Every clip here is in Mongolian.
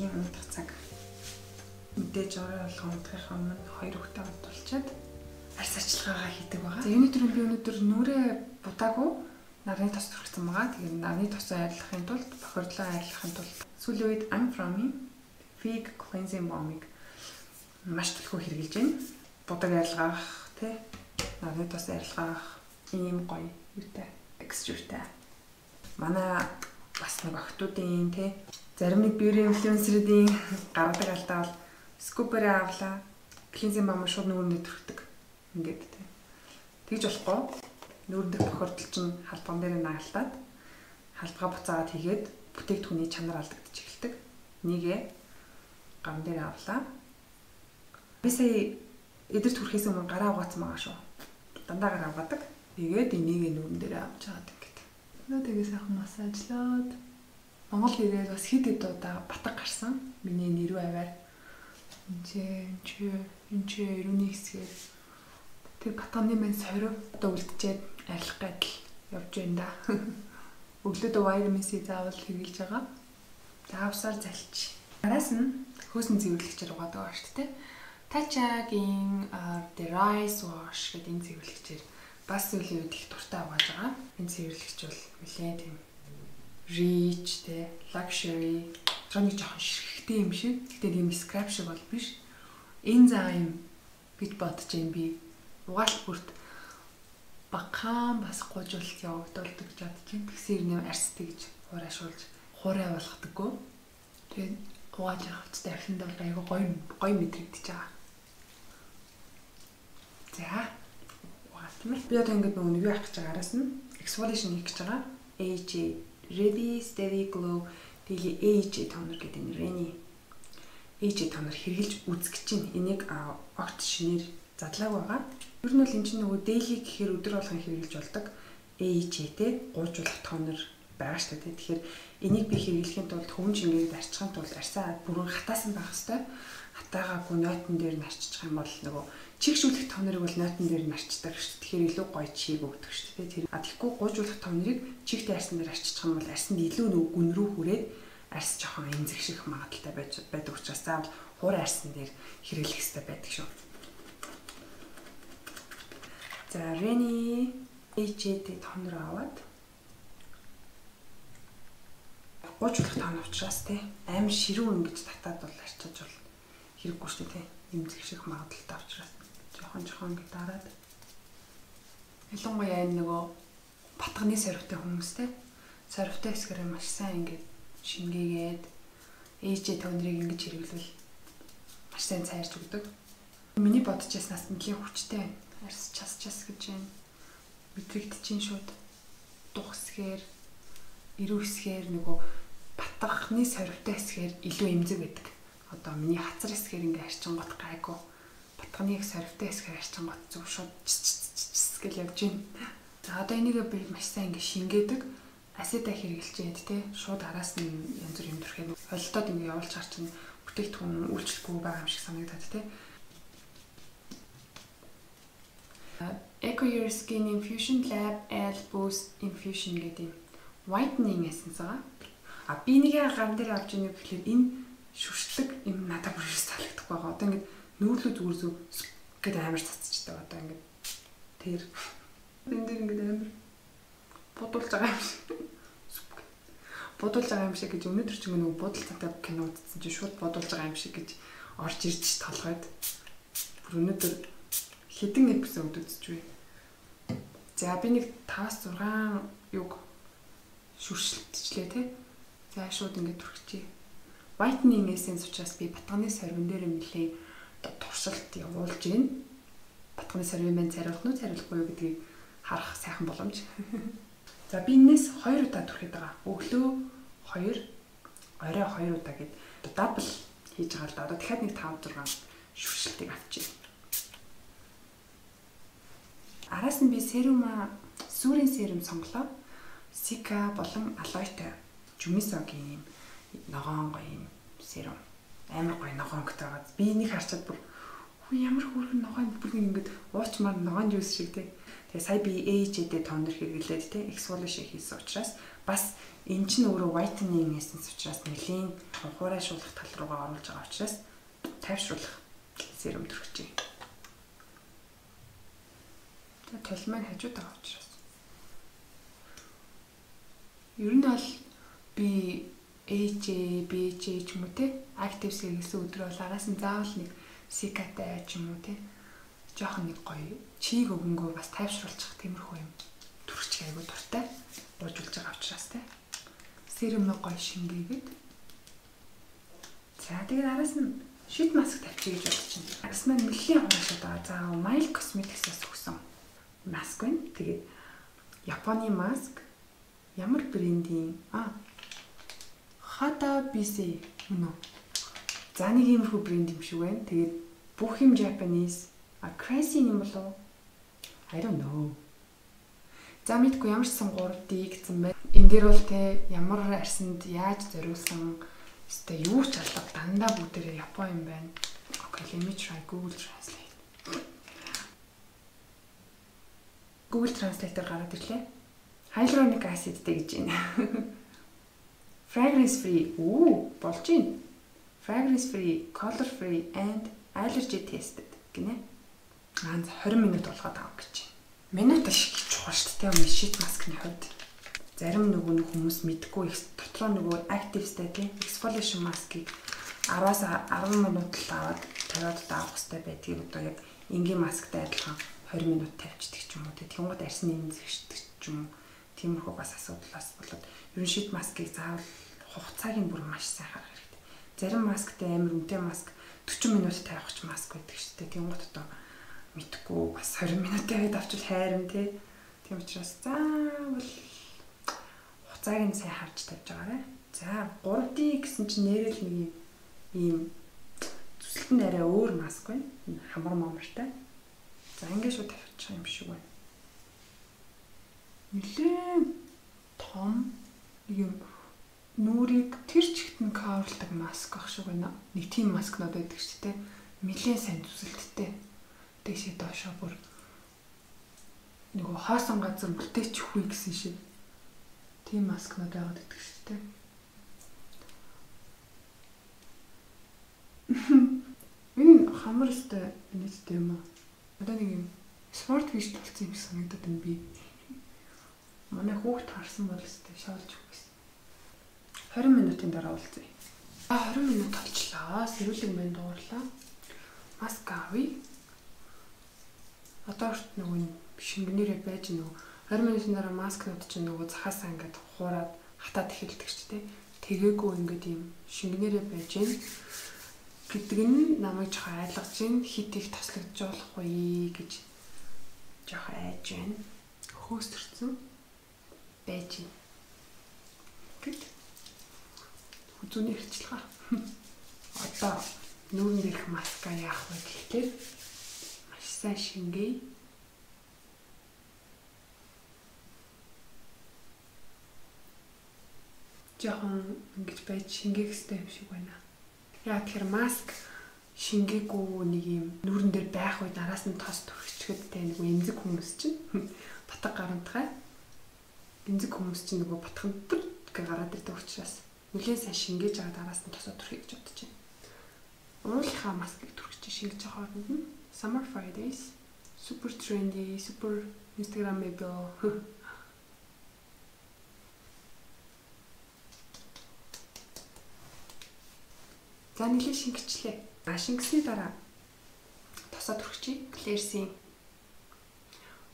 өдрийн унтах цаг. Мэдээж орой болгон унтахын өмнө 2 хүүхдээ унтуулчаад арьс ажиллагаагаа хийдэг байгаа. За юуны төрөнд би өнөөдөр нүрээ будаагүй нарны тос төрчихсөн байгаа. Тэгээд нарны тосоо арилгахын тулд, бохирдлоо арилгахын тулд сүүлийн үед I'm from Fig Cleansing Balm-ыг маш төлхөө хэрэгжилж байна. Будаг арилгаах, тий, нарны тос арилгаах ийм гоё юутай, textureтай. Манай бас нэг охтуудын тий зарим нэг beauty influencer-ийн гаргадаг алдаа бол scooper-ээ авлаа, cleansing balm шууд нүүрнээ төрхдөг. Ингээд тий. Тэгж болохгүй. Нүүрдэх бохирдол чинь халбан дээр наалтаад халбага буцаагаад хийгээд бүтээгдэхүүний чанар алдагдаж эхэлдэг. Нэгэ гам дээр авлаа. Би сая эдэрт хүрэхээс өмнө гараа угаацсан байгаа шүү. Дандаа гараа угаадаг. Тэгээд энийг нүүрэн дээр авч чагаад ингээд. Тэгээ сайхан массажлаад Монгол ирээд бас хэд удаа батг гарсан. Миний нэрүү аваар энэ ирүүний хэсгээр тэр батганы мэн сорив одоо үлдчихэд арилах гэдэл явж байна да. Өглөөдөө витамин C заавал хэрэглэж байгаа. Заавсаар залж. Араас нь хөөсний цэвэрлэгчээр угаадаг ба шүү дээ. Тачагийн The Rice Wash гэдэг энэ цэвэрлэгчээр бас үлийн үед их дуртай угааж байгаа. Энэ цэвэрлэгч бол нэлээд тийм rich те luxury троны жоохон ширхэгтэй юм шиг. Гэтэ тийм scrap шиг бол биш. Enzyme гэж бодож юм би. Угаалт бүрт багахан бас гуйжуулалт явагдуулдаг гэж бодож юм. Тэгсээр нэм арьстай гэж хураашуулж хуурай болгодоггүй. Тэгээд угааж явахтай архинд бол айгүй гоё мэдрэгдэж байгаа. За угаалтмал. Би одоо ингэж нөгөө юу авах гэж байгаа араас нь exfoliation хийх гэж байгаа. AJ Ready Steady Glow Daily AJ toner гэдэг энэ Reni AJ toner хэрэглэж үзэх гэж байна. Энийг огт шинээр задлааг байгаа. Ер нь бол энэ чинь нөгөө daily гэхээр өдөр болгон хэрэглэж болдог AJ-тэй гуйжуулах тонер байгаа шүү дээ. Тэгэхээр энийг би хэрэглэхийн тулд хөвөн шингээд арчхын тулд арьсаа бүрэн хатаасан байх хэвээр. Хатаагаагүй нойтон дээр нь арччих юм бол нөгөө чигшүүлэх тонерыг бол нойтон дээр нь арчдаг шүү дээ. Тэгэхээр илүү гоё чиг өгдөг шүү дээ. Тэр тэгэхгүй гуйжуулах тонерыг чигтэй арьсан дээр арччих юм бол арьсанд илүү нөгөө гүн рүү хүрээд арьс жоохон эмзэгших магадaltaй байдаг учраас заавал хуур арьсан дээр хэрэглэх хэрэгтэй байдаг шүү. За Reni AJ-тэй тонер аваад гуйжуулах тонер учраас тий амар ширүүн ингэж татаад бол арчиж бол хэрэггүй шүү дээ тий эмзэгших магадaltaй учраас жоохон ингэ дараад ялангуяа энэ нөгөө батганы сорвтой хүмүүстэй сорвтой хэсгэрээ маш сайн ингэ шингээгээд AJ тонерыг ингэж хэрэглэвэл маш сайн цайрч өгдөг. Миний бодож яснаас нэлийн хүчтэй арьс час гэж байна. Мэдрэгдчихин шууд дуусхээр эрүү хэсгээр нөгөө батгахны сорвтой хэсгээр илүү эмзэг байдаг. Одоо миний хацар хэсгээр ингээ арчингот гайгүй. Батганы их сорвтой хэсгээр арчингот зүг шууд гэж явж байна. За одоо энийг би маш сайн ингээ шингээдэг. Асида хэрэгжилчээд те шууд араас нь янз бүр юм төрхөд холдоод ингээ явуулж харчин бүтээгдэхүүн үйлчлэхгүй байгаа юм шиг санагдаад те. Eco Your Skin Infusion Lab L Boost Infusion гэдэг whitening essence байгаа. Би нэг гам дээр авч ийнэ гэхэлэр энэ шүршлэг юм надад бүр таалагдахгүй байгаа. Одоо ингэ нүүрлүү зүгээр зүг гэдэг амар цацчихдаг. Одоо ингэ тэр энэ дэр ингэ амар бодуулж байгаа юм шиг. Бодуулж байгаа юм шиг гэж өнөөдөр ч нэг бодол цагтаа кино үзсэн чинь шууд бодуулж байгаа юм шиг гэж орж ирж толгойд. Бүр өнөөдөр хэдэн эпизод үзэж байна. За би нэг 5-6 юг шүршилтчлээ тий. За шууд ингэ түрхчихье. Whitening essence учраас би батганы сорвин дээр нэлээ туршилт явуулж байна. Батганы сорвин маань цариулах нь цариулахгүй юу гэдгийг харах сайхан боломж. За би энэс 2 удаа түрхээд байгаа. Өглөө 2, орой 2 удаа гээд дабл хийж байгаа л да. Одоо дахиад нэг 5-6 шүршилтийг авчиж. Араас нь би сүүрийн серум сонглоо. Sika болон алоетой Jumisoгийн ногоон гоё юм серум. Амар гоё ногоонтой байгаа. Би энийг харчаад бүр ямар хөөрхөн ногоон бүр нэг ингэж уучмаар ногоон жуус шиг тий. Тэгээ сая би AJ-тэй тонер хэрэглээд тий exfoliation хийсэн учраас Бас энэ чинь өөрөө whitening essence учраас нэлийн хуурайшуулах тал руугаа оруулж байгаа учраас тайвшруулах серум төрөж байна. Тэгээ тол маань хажууд байгаа учраас. Ер нь бол би AJ, BJ ч юм уу те active сэргийсэн өдрөө бол араас нь заавал нэг сикатай ч юм уу те жоохон нэг гоё чийг өгөнгөө бас тайвшруулчих тиймэрхүү юм төрчих айгуу дуртай уужулж байгаа учраас те серум гоё шингээгээд за тэгээд араас нь шид маск тавьчих гэж бодож байна. Араас нь нэлийн хугацаанд байгаа. За Mile Cosmetics-аас өгсөн маск байна. Тэгээд Японы маск ямар брендийн Hada BC үнэ. За нэг иймэрхүү брэнд юм шиг байна. Тэгээд бүх юм Japanese crazy юм болов? I don't know. За мэдгүй ямар ч сан 3D гэсэн байна. Энд дээр бол те ямар арсанд яаж зориулсан өстэй юу ч алга дандаа бүгдээрээ Япон юм байна. Okay, let me try Google Translate. Google Translate-ээр гараад ирлээ. Hyaluronic acid-тэй гэж байна. Fragrance free. Болж байна. Fragrance free, color free and allergy tested гинэ. 20 минут болгоод авах гэж байна. Минут ашиг чухал шүү дээ. Шит маскны хувьд. Зарим нөгөө хүмүүс мэдгүй дотроо нөгөө active state exfoliation mask-ыг 10-аас 10 минут л аваад 50-аад авах хэрэгтэй байдгийг одоо яг энгийн масктай адилхан 20 минут тавьчихдаг ч юм уу. Тэнгууд арсны нэмзэгчдэг ч юм уу. Тиймэрхүү бас асуудлаас болоод ер нь шит маскыг заавал хугацааг нь бүр маш сайн харах хэрэгтэй. Зарим масктай амар үнэтэй маск 40 минут тавих ч маск байдаг шүү дээ. Тэнгууд одоо мэдхгүй бас 20 минут тавиад авчвал хайрам тий. Тийм учраас заавал хугацааг нь сайн харж тавьж байгаарай. За 3D гэсэн чинь нэрэл нэг ийм зүсэлт нь арай өөр маск байна. Хамар момортой. За ингээд шууд тавьчих юм шиг байна. Нилээн том юм нүрийг тэр чигт нь каверлдаг маск ах шиг байна. Нэг тийм маскнууд байдаг ч тийм нилээн сайн зүсэлттэй. Дэшээ доошоо бүр нөгөө хоосон газар бүлтээчихгүй гэсэн шиг тийм маскнууд байгаад байдаг шүү дээ. Энэ хамар өстэй нэттэй юм аа. Одоо нэг юм спорт биш болсон юм санагдаад байна би. Манай хүүхд харсан бол өстэй шоолж өгсөн. 20 минутын дараа уулзъя. 20 минут болчлоо. Сэрүүлэг мэн дуурлаа. Маск авъя. Одоо ч нөгөө шингэнээрээ байж нөгөө 20 минутын дараа маскнууд чинь нөгөө захаасаа ингээд хуураад хатаад эхэлдэг ч тийм. Тэгээгүй ингээд юм шингэнээрээ байж гэн гэдэг нь намайг жоохон айлгаж гэн хит их тослогдож болохгүй гэж жоохон айж байна. Хөөсөрцөн байж гэн. Гэт үзүүний хэрэгчлээ. Одоо нүүрэн дээрх маска яах вэ гэхээр маш сайн шингээе. Жохон ингэж байж шингээх хэрэгтэй юм шиг байна. Яа тэгэхээр маск шингээгүй нэг юм нүүрэн дээр байх үед араас нь тос төрчихөд тэ нэг эмзэг хүмүүс чинь батг гарантгай. Эмзэг хүмүүс чинь нөгөө батхан гэ гараад ирдэг учраас нэлээд сайн шингээж аваад араас нь тосоо төрхий гэж бодож байна. Уулынхаа маскыг төрчих шингэж байгаа хооронд нь Summer Fridays super trendy, super Instagrammable. За нэлээд шингэчлээ. Шингэсний дараа тосоо төрчихье. Claire's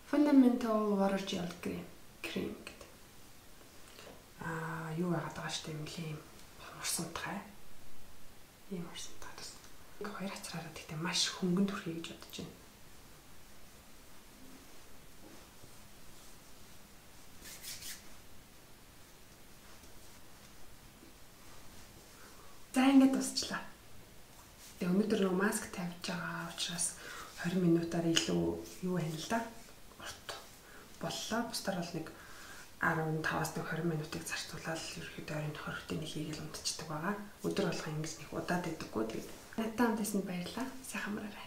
Fundamental Water Gel Cream гэдэг. Юу яагаад байгаа штэ юм лээ. Урсамтгай. Ийм урсамтгай тус. Хоёр хацраараа тэгтээ маш хөнгөн төрхий гэж бодож байна. За ингээд тусчлаа. Тэгээ өнөөдөр нөгөө маск тавьж байгаа учраас 20 минутаар илүү юу байна л да. Урт боллоо. Бусдаар бол нэг 15-аас 20 минутыг зарцуулаад ерөөхдөө ойрын 20-т нэг хийгээл унтчихдаг байгаа. Өдөр болгон ингэж нэг удаад идэггүй тэгээд надад хамтсан баярлалаа. Сайхан амраарай.